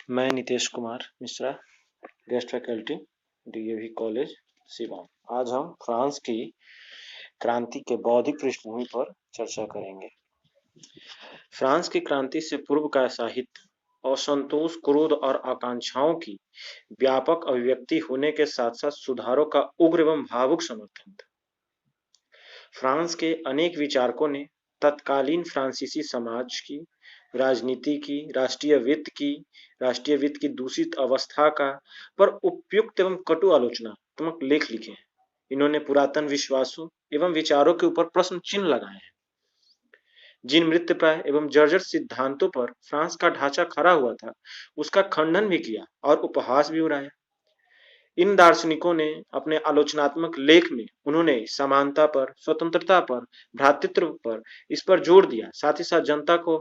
मैं Nitish Kumar Mishra, guest faculty, DAV college Shivang. आज हम फ्रांस की क्रांति के बौद्धिक पृष्ठभूमि पर चर्चा करेंगे। फ्रांस की क्रांति से पूर्व का साहित्य असंतोष, क्रोध और आकांक्षाओं की व्यापक अभिव्यक्ति होने के साथ साथ सुधारों का उग्र एवं भावुक समर्थन था। फ्रांस के अनेक विचारकों ने तत्कालीन फ्रांसीसी समाज की, राजनीति की, राष्ट्रीय वित्त की दूषित अवस्था का पर उपयुक्त एवं कटु आलोचनात्मक लेख लिखे हैं। इन्होंने पुरातन विश्वासों एवं विचारों के ऊपर प्रश्न चिन्ह लगाए हैं। जिन मृत्यप्राय एवं जर्जर सिद्धांतों पर फ्रांस का ढांचा खड़ा हुआ था, उसका खंडन भी किया और उपहास भी उड़ाया। इन दार्शनिकों ने अपने आलोचनात्मक लेख में उन्होंने समानता पर, स्वतंत्रता पर, भ्रातृत्व पर इस पर जोर दिया। साथ ही साथ जनता को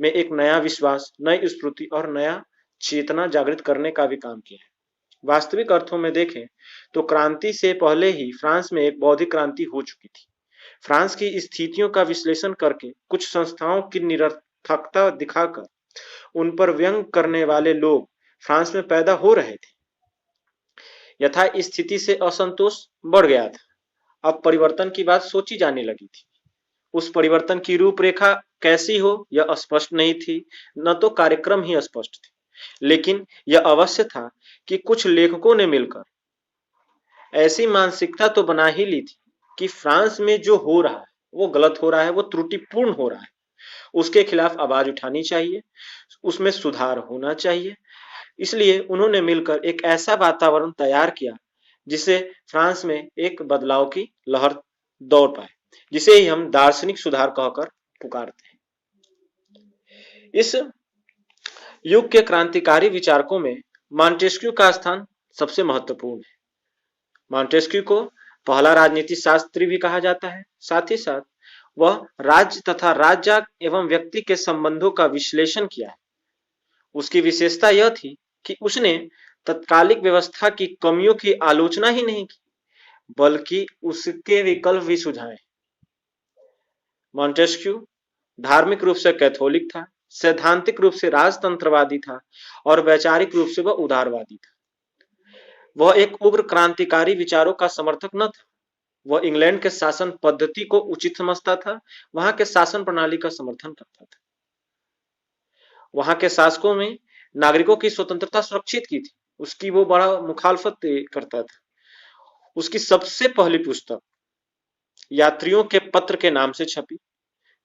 में एक नया विश्वास, नई स्फूर्ति और नया चेतना जागृत करने का भी काम किया है। वास्तविक अर्थों में देखें तो क्रांति से पहले ही फ्रांस में एक बौद्धिक क्रांति हो चुकी थी। फ्रांस की स्थितियों का विश्लेषण करके कुछ संस्थाओं की निरर्थकता दिखाकर उन पर व्यंग करने वाले लोग फ्रांस में पैदा हो रहे थे। यथा स्थिति से असंतोष बढ़ गया था। अब परिवर्तन की बात सोची जाने लगी थी। उस परिवर्तन की रूपरेखा कैसी हो यह स्पष्ट नहीं थी, न तो कार्यक्रम ही स्पष्ट थे। लेकिन यह अवश्य था कि कुछ लेखकों ने मिलकर ऐसी मानसिकता तो बना ही ली थी कि फ्रांस में जो हो रहा है वो गलत हो रहा है, वो त्रुटिपूर्ण हो रहा है, उसके खिलाफ आवाज उठानी चाहिए, उसमें सुधार होना चाहिए। इसलिए उन्होंने मिलकर एक ऐसा वातावरण तैयार किया जिससे फ्रांस में एक बदलाव की लहर दौड़ पाए, जिसे ही हम दार्शनिक सुधार कहकर पुकारते हैं। इस युग के क्रांतिकारी विचारकों में मॉन्टेस्क्यू का स्थान सबसे महत्वपूर्ण है। मॉन्टेस्क्यू को पहला राजनीति शास्त्री भी कहा जाता है। साथ ही साथ वह राज्य तथा राज्य एवं व्यक्ति के संबंधों का विश्लेषण किया है। उसकी विशेषता यह थी कि उसने तत्कालिक व्यवस्था की कमियों की आलोचना ही नहीं की, बल्कि उसके विकल्प भी सुझाए। मॉन्टेस्क्यू धार्मिक रूप से कैथोलिक था, सैद्धांतिक रूप से राजतंत्रवादी था और वैचारिक रूप से वह उदारवादी था। वह एक उग्र क्रांतिकारी विचारों का समर्थक न था। वह इंग्लैंड के शासन पद्धति को उचित समझता था, वहां के शासन प्रणाली का समर्थन करता था। वहां के शासकों में नागरिकों की स्वतंत्रता सुरक्षित की थी, उसकी वो बड़ा मुखालफत करता था। उसकी सबसे पहली पुस्तक यात्रियों के पत्र के नाम से छपी,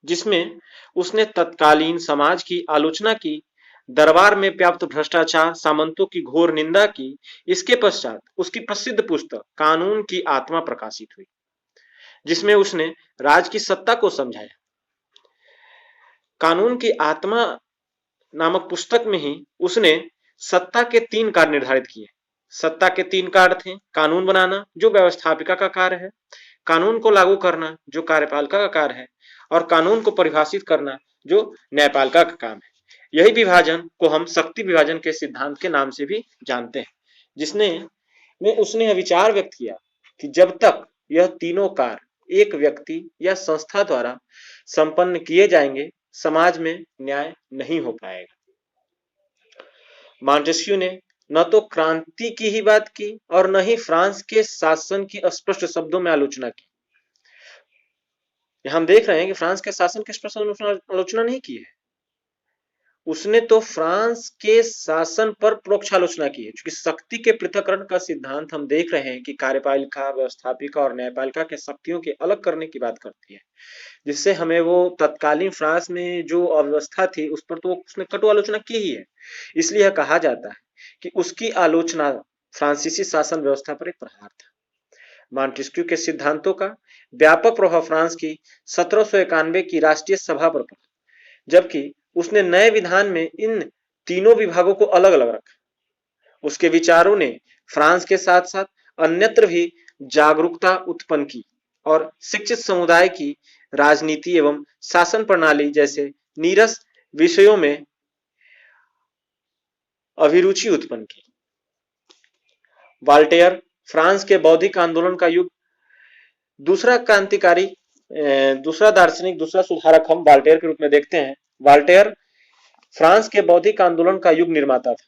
जिसमें उसने तत्कालीन समाज की आलोचना की, दरबार में व्याप्त भ्रष्टाचार, सामंतों की घोर निंदा की। इसके पश्चात उसकी प्रसिद्ध पुस्तक कानून की आत्मा प्रकाशित हुई, जिसमें उसने राज की सत्ता को समझाया। कानून की आत्मा नामक पुस्तक में ही उसने सत्ता के 3 कार्य निर्धारित किए। सत्ता के 3 कार्य थे: कानून बनाना, जो व्यवस्थापिका का कार्य है; कानून को लागू करना, जो कार्यपालिका का कार्य है; और कानून को परिभाषित करना, जो न्यायपालिका का काम है। यही विभाजन को हम शक्ति विभाजन के सिद्धांत के नाम से भी जानते हैं, जिसने में उसने यह विचार व्यक्त किया कि जब तक यह तीनों कार्य एक व्यक्ति या संस्था द्वारा संपन्न किए जाएंगे, समाज में न्याय नहीं हो पाएगा। मॉन्टेस्क्यू ने न तो क्रांति की ही बात की और न ही फ्रांस के शासन की स्पष्ट शब्दों में आलोचना की। हम देख रहे हैं कि फ्रांस के शासन की स्पष्ट आलोचना नहीं की है, उसने तो फ्रांस के शासन पर परोक्ष आलोचना की है। क्योंकि शक्ति के पृथक्करण का सिद्धांत हम देख रहे हैं कि कार्यपालिका, व्यवस्थापिका और न्यायपालिका के शक्तियों के अलग करने की बात करती है, जिससे हमें वो तत्कालीन फ्रांस में जो अव्यवस्था थी उस पर तो उसने कटु आलोचना की ही है। इसलिए कहा जाता है कि उसकी आलोचना फ्रांसीसी शासन व्यवस्था पर एक प्रहार था। मॉन्टेस्क्यू के सिद्धांतों का व्यापक प्रभाव फ्रांस की 1791 की राष्ट्रीय सभा पर पड़ा, जबकि उसने नए विधान में इन तीनों विभागों को अलग अलग रखा। उसके विचारों ने फ्रांस के साथ साथ अन्यत्र भी जागरूकता उत्पन्न की और शिक्षित समुदाय की राजनीति एवं शासन प्रणाली जैसे नीरस विषयों में अभिरुचि उत्पन्न की। वाल्टेयर फ्रांस के बौद्धिक आंदोलन का युग। दूसरा क्रांतिकारी, दूसरा दार्शनिक, दूसरा सुधारक हम वाल्टेयर के रूप में देखते हैं। वाल्टेयर फ्रांस के बौद्धिक आंदोलन का युग निर्माता था।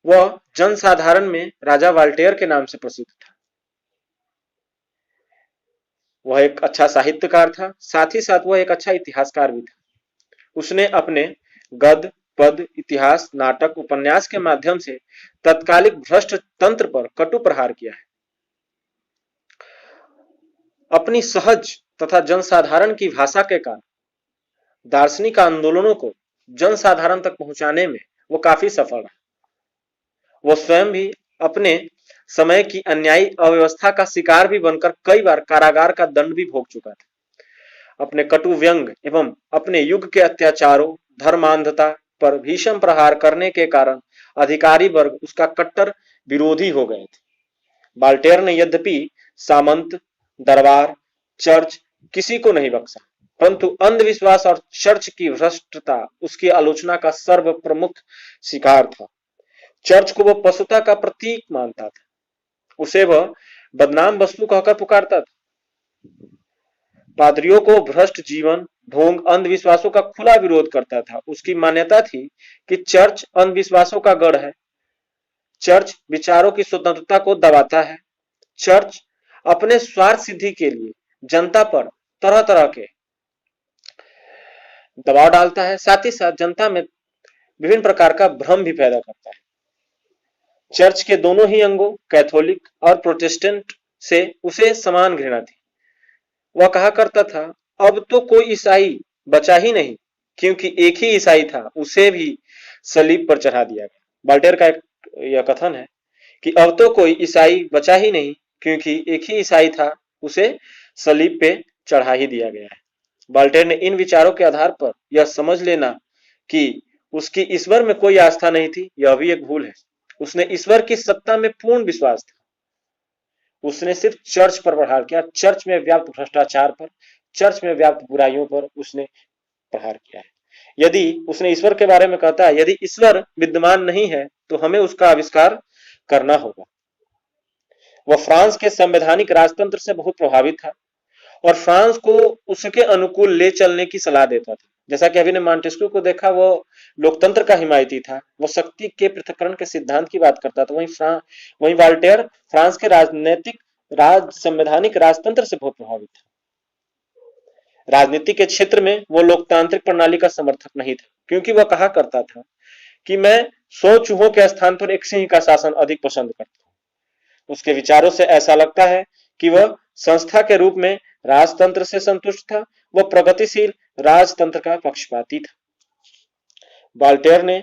वह जनसाधारण में राजा वाल्टेयर के नाम से प्रसिद्ध था। वह एक अच्छा साहित्यकार था, साथ ही साथ वह एक अच्छा इतिहासकार भी था। उसने अपने गद्य, पद, इतिहास, नाटक, उपन्यास के माध्यम से तत्कालिक भ्रष्ट तंत्र पर कटु प्रहार किया है। अपनी सहज तथा जनसाधारण की भाषा के कारण दार्शनिक आंदोलनों को जनसाधारण तक पहुंचाने में वो काफी सफल रहा। वो स्वयं भी अपने समय की अन्यायी अव्यवस्था का शिकार भी बनकर कई बार कारागार का दंड भी भोग चुका था। अपने कटु व्यंग एवं अपने युग के अत्याचारों, धर्मांधता पर भीषण प्रहार करने के कारण अधिकारी वर्ग उसका कट्टर विरोधी हो गए थे। वाल्टेयर ने यद्यपि सामंत, दरबार, चर्च किसी को नहीं बख्शा, परंतु अंधविश्वास और चर्च की भ्रष्टता उसकी आलोचना का सर्व प्रमुख शिकार था। चर्च को वह पशुता का प्रतीक मानता था। उसे वह बदनाम वस्तु कहकर पुकारता था। पादरियों को भ्रष्ट जीवन, ढोंग, अंधविश्वासों का खुला विरोध करता था। उसकी मान्यता थी कि चर्च अंधविश्वासों का गढ़ है, चर्च विचारों की स्वतंत्रता को दबाता है, चर्च अपने स्वार्थ सिद्धि के लिए जनता पर तरह तरह के दबाव डालता है, साथ ही साथ जनता में विभिन्न प्रकार का भ्रम भी पैदा करता है। चर्च के दोनों ही अंगों, कैथोलिक और प्रोटेस्टेंट, से उसे समान घृणा थी। वह कहा करता था, अब तो कोई ईसाई बचा ही नहीं, क्योंकि एक ही ईसाई था, उसे भी सलीब पर चढ़ा दिया गया। वाल्टेयर का यह कथन है कि अब तो कोई ईसाई बचा ही नहीं, क्योंकि एक ही ईसाई था, उसे सलीब पे चढ़ा ही दिया गया है। वाल्टेयर ने इन विचारों के आधार पर यह समझ लेना कि उसकी ईश्वर में कोई आस्था नहीं थी, यह भी एक भूल है। उसने ईश्वर की सत्ता में पूर्ण विश्वास था। उसने सिर्फ चर्च पर प्रहार किया, चर्च में व्याप्त भ्रष्टाचार पर, चर्च में व्याप्त बुराइयों पर उसने प्रहार किया है। यदि उसने ईश्वर के बारे में कहता है, यदि ईश्वर विद्यमान नहीं है तो हमें उसका आविष्कार करना होगा। वह फ्रांस के संवैधानिक राजतंत्र से बहुत प्रभावित था और फ्रांस को उसके अनुकूल ले चलने की सलाह देता था। जैसा कि अभी ने मॉन्टेस्क्यू को देखा, वो लोकतंत्र का हिमायती था, वो शक्ति के पृथक्करण के सिद्धांत की बात करता था। वहीं वाल्टेयर फ्रांस के संवैधानिक राजतंत्र से बहुत प्रभावित था। राजनीति के क्षेत्र में वो लोकतांत्रिक प्रणाली का समर्थक नहीं था, क्योंकि वह कहा करता था कि मैं 100 चूहों के स्थान पर एक सिंह का शासन अधिक पसंद करता हूं। उसके विचारों से ऐसा लगता है कि वह संस्था के रूप में राजतंत्र से संतुष्ट था, वह प्रगतिशील राजतंत्र का पक्षपाती था। वाल्टेयर ने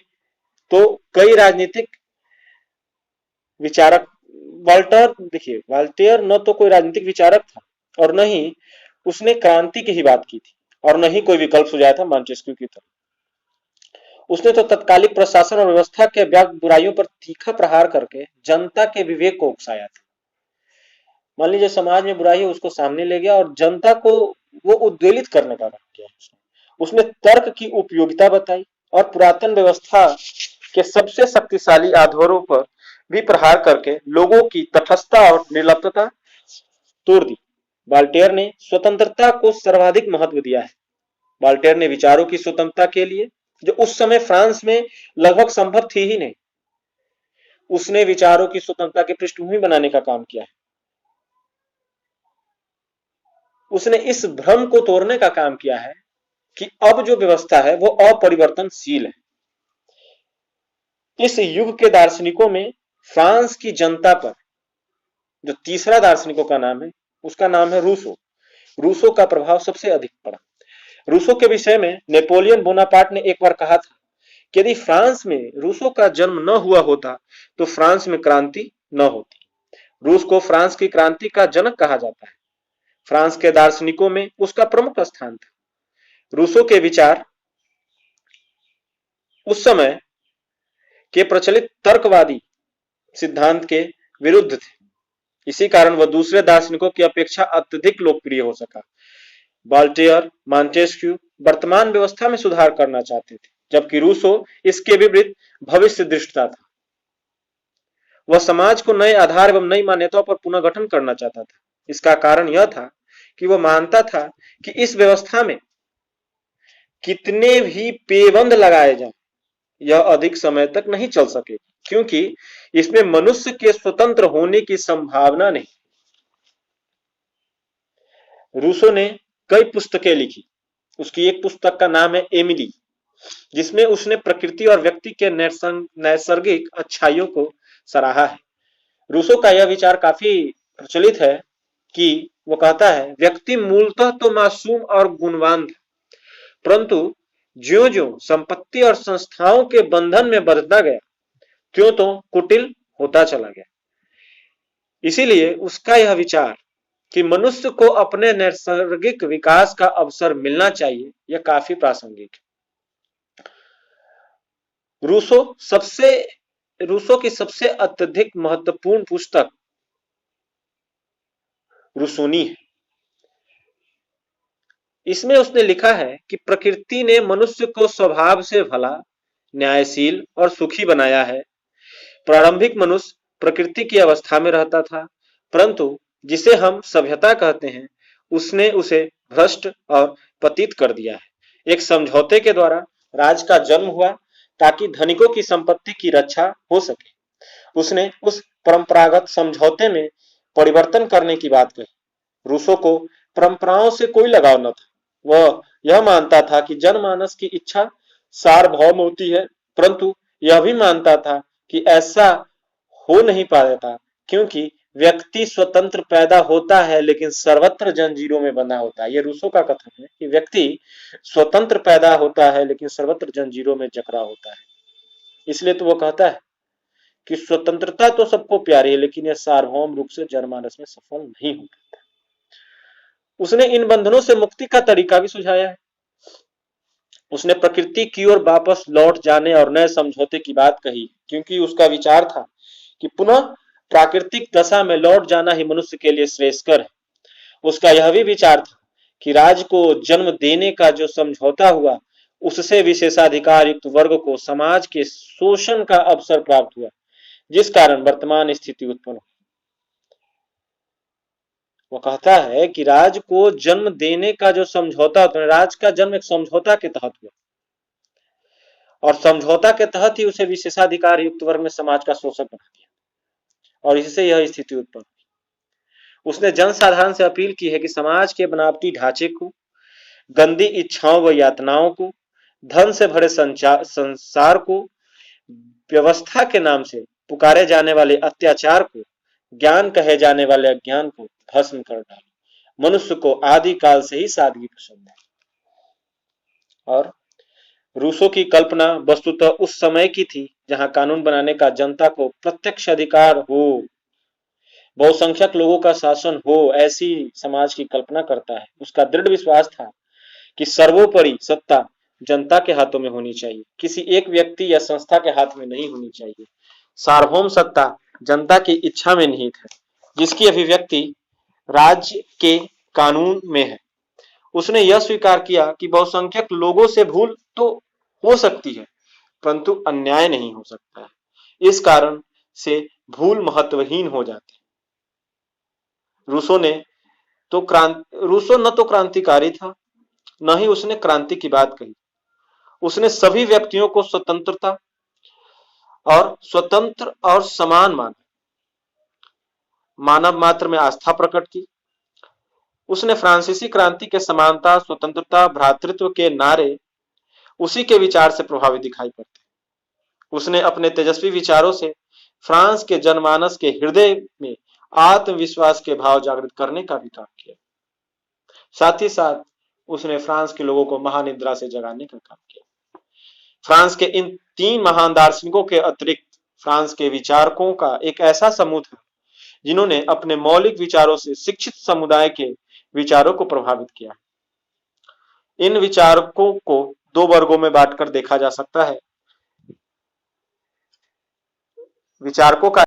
तो कई राजनीतिक विचारक वाल्टेयर न तो कोई राजनीतिक विचारक था और न ही उसने क्रांति की ही बात की थी और न ही कोई विकल्प सुझाया था मॉन्टेस्क्यू की तरह। उसने तो तत्कालिक प्रशासन और व्यवस्था के व्याप्त बुराइयों पर तीखा प्रहार करके जनता के विवेक को उकसाया था। मान लीजिए समाज में बुराई है, उसको सामने ले गया और जनता को वो उद्वेलित करने का काम किया। उसने तर्क की उपयोगिता बताई और पुरातन व्यवस्था के सबसे शक्तिशाली आधारों पर भी प्रहार करके लोगों की तटस्थता और निर्लिप्तता तोड़ दी। वाल्टेयर ने स्वतंत्रता को सर्वाधिक महत्व दिया है। वाल्टेयर ने विचारों की स्वतंत्रता के लिए, जो उस समय फ्रांस में लगभग संभव थी ही नहीं, उसने विचारों की स्वतंत्रता की पृष्ठभूमि बनाने का काम किया है। उसने इस भ्रम को तोड़ने का काम किया है कि अब जो व्यवस्था है वो अपरिवर्तनशील है। इस युग के दार्शनिकों में फ्रांस की जनता पर जो तीसरा दार्शनिकों का नाम है, उसका नाम है रूसो। रूसो का प्रभाव सबसे अधिक पड़ा। रूसो के विषय में नेपोलियन बोनापार्ट ने एक बार कहा था कि यदि फ्रांस में रूसो का जन्म न हुआ होता तो फ्रांस में क्रांति न होती। रूस को फ्रांस की क्रांति का जनक कहा जाता है। फ्रांस के दार्शनिकों में उसका प्रमुख स्थान था। रूसो के विचार उस समय के प्रचलित तर्कवादी सिद्धांत के विरुद्ध थे। इसी कारण वह दूसरे दार्शनिकों की अपेक्षा अत्यधिक लोकप्रिय हो सका। वाल्टेयर, मॉन्टेस्क्यू वर्तमान व्यवस्था में सुधार करना चाहते थे, जबकि रूसो इसके विपरीत भविष्य दृष्टा था। वह समाज को नए आधार एवं नई मान्यताओं पर पुनर्गठन करना चाहता था। इसका कारण यह था कि वह मानता था कि इस व्यवस्था में कितने भी पेबंद लगाए जाएं, यह अधिक समय तक नहीं चल सकेगी, क्योंकि इसमें मनुष्य के स्वतंत्र होने की संभावना नहीं। रूसो ने कई पुस्तकें लिखी। उसकी एक पुस्तक का नाम है एमिली, जिसमें उसने प्रकृति और व्यक्ति के नैसर्गिक अच्छाइयों को सराहा है। रूसो का यह विचार काफी प्रचलित है कि वो कहता है, व्यक्ति मूलतः तो मासूम और गुणवान था, परंतु ज्यो ज्यो संपत्ति और संस्थाओं के बंधन में बंधता गया, त्यों तो कुटिल होता चला गया। इसीलिए उसका यह विचार कि मनुष्य को अपने नैसर्गिक विकास का अवसर मिलना चाहिए, यह काफी प्रासंगिक है। रूसो की सबसे अत्यधिक महत्वपूर्ण पुस्तक रूसोनी है। इसमें उसने लिखा है कि प्रकृति ने मनुष्य को स्वभाव से भला, न्यायशील और सुखी बनाया है। प्रारंभिक मनुष्य प्रकृति की अवस्था में रहता था, परंतु जिसे हम सभ्यता कहते हैं, उसने उसे भ्रष्ट और पतित कर दिया है। एक समझौते के द्वारा राज का जन्म हुआ ताकि धनिकों की संपत्ति की रक्षा हो सके। उसने उस परंपरागत समझौते में परिवर्तन करने की बात कही। रूसो को परंपराओं से कोई लगाव न था। वह यह मानता था कि जनमानस की इच्छा सार्वभौम होती है, परंतु यह भी मानता था कि ऐसा हो नहीं पाता, क्योंकि व्यक्ति स्वतंत्र पैदा होता है लेकिन सर्वत्र जंजीरों में बंधा होता है। यह रूसो का कथन है कि व्यक्ति स्वतंत्र पैदा होता है लेकिन सर्वत्र जंजीरों में जकड़ा होता है। इसलिए तो वो कहता है कि स्वतंत्रता तो सबको प्यारी है, लेकिन यह सार्वभौम रूप से जनमानस में सफल नहीं हो पाता। उसने इन बंधनों से मुक्ति का तरीका भी सुझाया है। उसने प्रकृति की ओर वापस लौट जाने और नए समझौते की बात कही, क्योंकि उसका विचार था कि पुनः प्राकृतिक दशा में लौट जाना ही मनुष्य के लिए श्रेयस्कर है। उसका यह भी विचार था कि राज को जन्म देने का जो समझौता हुआ, उससे विशेषाधिकार युक्त वर्ग को समाज के शोषण का अवसर प्राप्त हुआ, जिस कारण वर्तमान स्थिति उत्पन्न हुई। वो कहता है कि राज को जन्म देने का जो समझौता होता है, राज का जन्म एक समझौता के तहत हुआ, और समझौता के तहत ही उसे विशेषाधिकार युक्त वर्ग में समाज का शोषक बना दिया, और इससे यह स्थिति उत्पन्न हुई। उसने जनसाधारण से अपील की है कि समाज के बनावटी ढांचे को, गंदी इच्छाओं व यातनाओं को, धन से भरे संसार को, व्यवस्था के नाम से पुकारे जाने वाले अत्याचार को, ज्ञान कहे जाने वाले अज्ञान को भस्म कर डालो। मनुष्य को आदि काल से ही सादगी पसंद है। और रूसो की कल्पना वस्तुतः उस समय की थी जहां कानून बनाने का जनता को प्रत्यक्ष अधिकार हो, बहुसंख्यक लोगों का शासन हो, ऐसी समाज की कल्पना करता है। उसका दृढ़ विश्वास था कि सर्वोपरि सत्ता जनता के हाथों में होनी चाहिए, किसी एक व्यक्ति या संस्था के हाथ में नहीं होनी चाहिए। सार्वभौम सत्ता जनता की इच्छा में निहित है, जिसकी अभिव्यक्ति राज्य के कानून में है। उसने यह स्वीकार किया कि बहुसंख्यक लोगों से भूल तो हो सकती है, परंतु अन्याय नहीं हो सकता है। इस कारण से भूल महत्वहीन हो जाती है। रूसो न तो क्रांतिकारी था, न ही उसने क्रांति की बात कही। उसने सभी व्यक्तियों को स्वतंत्र और समान माना, मानव मात्र में आस्था प्रकट की। उसने फ्रांसीसी क्रांति के समानता, स्वतंत्रता, भ्रातृत्व के नारे उसी के विचार से प्रभावित दिखाई पड़ते। उसने अपने तेजस्वी विचारों से फ्रांस के जनमानस के हृदय में आत्मविश्वास के भाव जागृत करने का भी काम किया। साथ ही साथ उसने फ्रांस के लोगों को महानिद्रा से जगाने का काम किया। फ्रांस के इन तीन महान दार्शनिकों के अतिरिक्त फ्रांस के विचारकों का एक ऐसा समूह था जिन्होंने अपने मौलिक विचारों से शिक्षित समुदाय के विचारों को प्रभावित किया। इन विचारकों को दो वर्गों में बांटकर देखा जा सकता है। विचारकों का